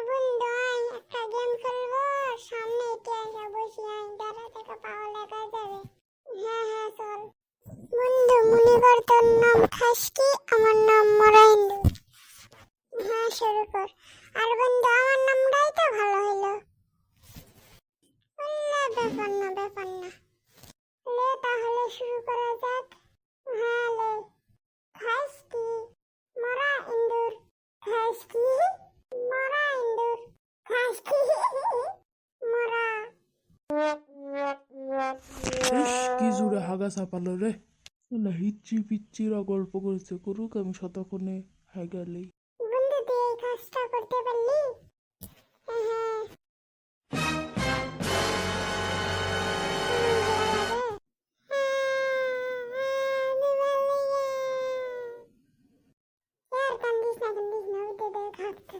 বন্ধু আয় একটা গেম খেলবো, সামনে এটি আসা বসি আয়, দাঁড়া থেকে পাওয়া লেখা যাবে। হ্যাঁ হ্যাঁ চল। বন্ধু মনে কর তোর নাম খাসকি, আমার নাম মরাইন্দু। হ্যাঁ শুরু কর। আর বন্ধু আমার নামটাই তো ভালো হইলো। ব্যাপার না ব্যাপার না, লে তাহলে শুরু করা যাক। হ্যাঁ লে। খাসকি মরা ইন্দুর, খাসকি মরা ইন্দুর, খাসকি মরা। ইস কি জোরে হাগা চাপালো রে। না হিচ্ছি পিচ্ছিরা গল্প করছে করুক, আমি শতক্ষণে হাগালেই। বন্ধু তুই এই কাজটা করতে পারলি? হ্যাঁ यार कंदीस ना उधर देख हाथ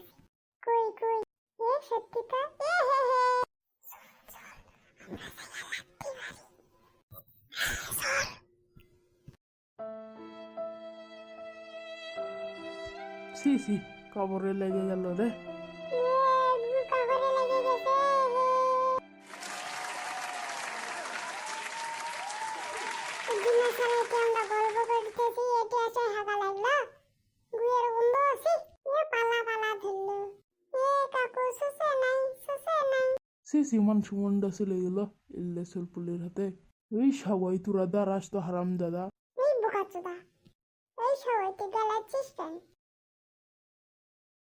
कोई कोई ये सत्ती का ये है সি সি কবরে লেগে গেল রে। ये कवरे लगे जैसे দিনে সারা কি আমরা গল্প করতেছি, এটা আছে হাগা লাগলো গুয়ের বন্ধু আছে এ পালা পালা ধরলো। এ কাকু সুসে নাই সুসে নাই। সি সি মান সুমনটা চলে গেল ইল্লে সুলপুলের হাতে। এই সবাই তোরা দাঁড়াস তো হারাম দাদা। এই বোকাচোদা, এই সবাই তুই গেলাচ্ছিস কেন?